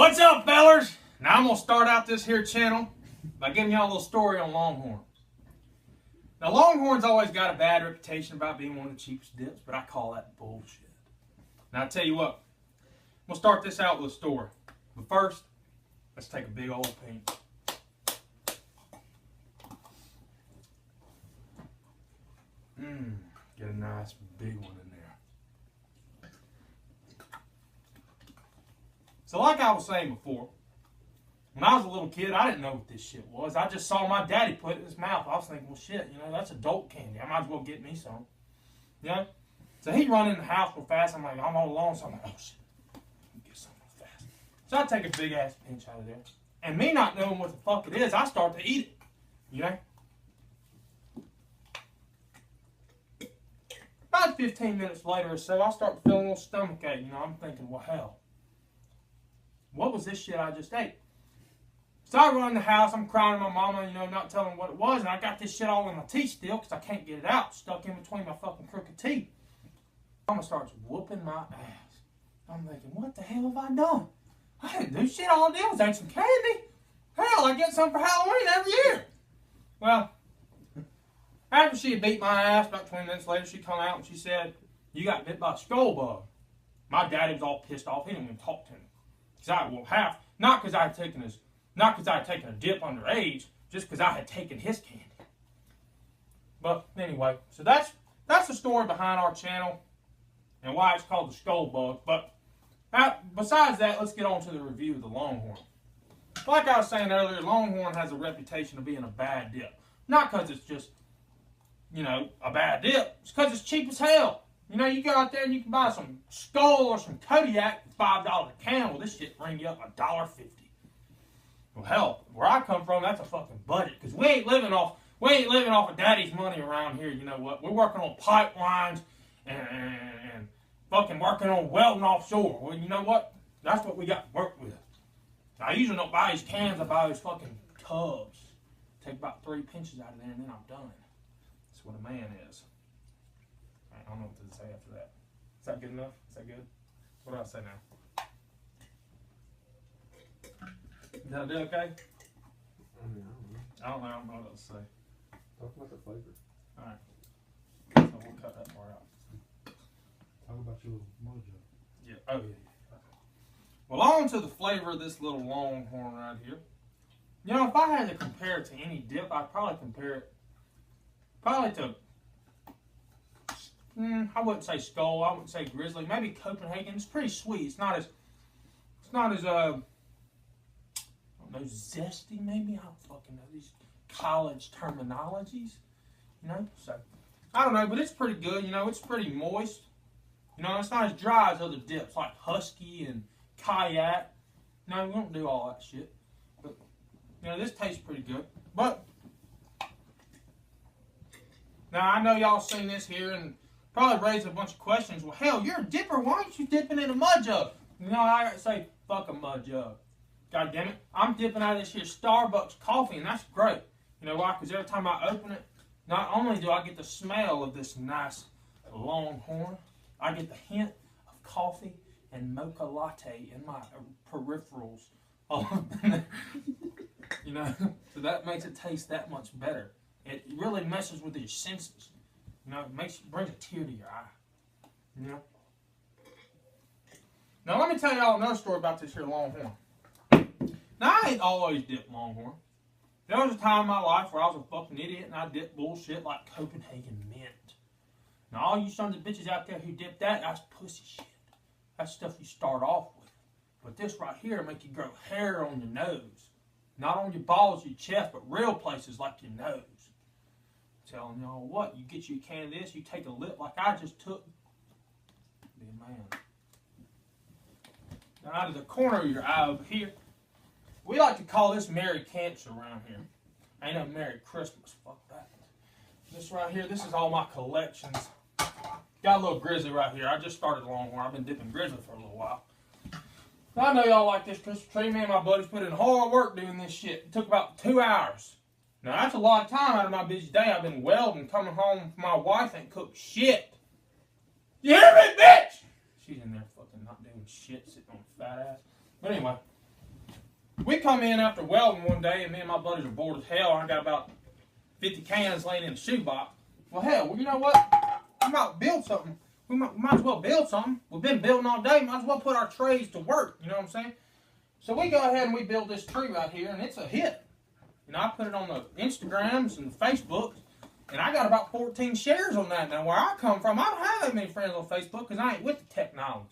What's up, fellers? Now I'm going to start out this here channel by giving y'all a little story on LongHorn. Now, LongHorn's always got a bad reputation about being one of the cheapest dips, but I call that bullshit. Now, I tell you what, we'll start this out with a story. But first, let's take a big old pinch. Get a nice big one in there. So like I was saying before, when I was a little kid, I didn't know what this shit was. I just saw my daddy put it in his mouth. I was thinking, well, shit, you know, that's adult candy. I might as well get me some. You know? So he'd run in the house real fast. I'm like, I'm all alone. So I'm like, oh, shit. Get something real fast. So I take a big-ass pinch out of there. And me not knowing what the fuck it is, I start to eat it. You know? About 15 minutes later or so, I start feeling a little stomach ache. You know, I'm thinking, well, hell, what was this shit I just ate? So I run in the house, I'm crying to my mama, you know, not telling what it was, and I got this shit all in my teeth still because I can't get it out, stuck in between my fucking crooked teeth. Mama starts whooping my ass. I'm thinking, what the hell have I done? I didn't do shit, all I did was ate some candy. Hell, I get some for Halloween every year. Well, after she had beat my ass, about 20 minutes later, she come out and she said, you got bit by a Skoal Bug. My daddy was all pissed off. He didn't even talk to me. Not because I had taken a dip underage, just because I had taken his candy. But anyway, so that's the story behind our channel and why it's called the Skoal Bug. But besides that, let's get on to the review of the LongHorn. Like I was saying earlier, LongHorn has a reputation of being a bad dip. Not because it's just, you know, a bad dip. It's because it's cheap as hell. You know, you go out there and you can buy some Skoal or some Kodiak for $5 a can. Well, this shit bring you up $1.50. Well, hell, where I come from, that's a fucking budget. Because we ain't living off of daddy's money around here, you know what? We're working on pipelines and fucking working on welding offshore. Well, you know what? That's what we got to work with. I usually don't buy these cans, I buy these fucking tubs. Take about 3 pinches out of there and then I'm done. That's what a man is. I don't know what to say after that. Is that good enough? Is that good? What do I say now? Is that okay? I don't know what else to say. Talk about the flavor. Alright. So we'll cut that part out. Talk about your mojo. Yeah. Oh, yeah. Okay. Well, on to the flavor of this little LongHorn right here. You know, if I had to compare it to any dip, I'd probably compare it to, I wouldn't say Skoal, I wouldn't say Grizzly, maybe Copenhagen. It's pretty sweet. It's not as I don't know, zesty maybe. I don't fucking know these college terminologies, you know. So I don't know, but it's pretty good. You know, it's pretty moist. You know, it's not as dry as other dips like Husky and Kayak. No, we don't do all that shit. But you know, this tastes pretty good. But now I know y'all seen this here and probably raise a bunch of questions. Well, hell, you're a dipper. Why aren't you dipping in a mud jug? You know, I say, fuck a mud jug. God damn it. I'm dipping out of this here Starbucks coffee, and that's great. You know why? Because every time I open it, not only do I get the smell of this nice LongHorn, I get the hint of coffee and mocha latte in my peripherals. You know, so that makes it taste that much better. It really messes with your senses. You know, it brings a tear to your eye. You know? Now, let me tell y'all another story about this here LongHorn. Now, I ain't always dipped LongHorn. There was a time in my life where I was a fucking idiot and I dipped bullshit like Copenhagen mint. Now, all you sons of bitches out there who dip that, that's pussy shit. That's stuff you start off with. But this right here will make you grow hair on your nose. Not on your balls, your chest, but real places like your nose. Telling y'all what, you get you a can of this, you take a lip like I just took. Be a man. Now out of the corner of your eye over here, we like to call this Merry Cancer around here. Ain't no Merry Christmas, fuck that. This right here, this is all my collections. Got a little Grizzly right here. I just started LongHorn. I've been dipping Grizzly for a little while. I know y'all like this Christmas tree. Me and my buddies put in hard work doing this shit. It took about 2 hours. Now, that's a lot of time out of my busy day. I've been welding, coming home. My wife ain't cooked shit. You hear me, bitch? She's in there fucking not doing shit, sitting on a fat ass. But anyway, we come in after welding one day, and me and my buddies are bored as hell. I got about 50 cans laying in the shoebox. Well, hell, you know what? We might build something. We might as well build something. We've been building all day. Might as well put our trades to work. You know what I'm saying? So we go ahead and we build this tree right here, and it's a hit. You know, I put it on the Instagrams and Facebooks, and I got about 14 shares on that. Now, where I come from, I don't have that many friends on Facebook because I ain't with the technology.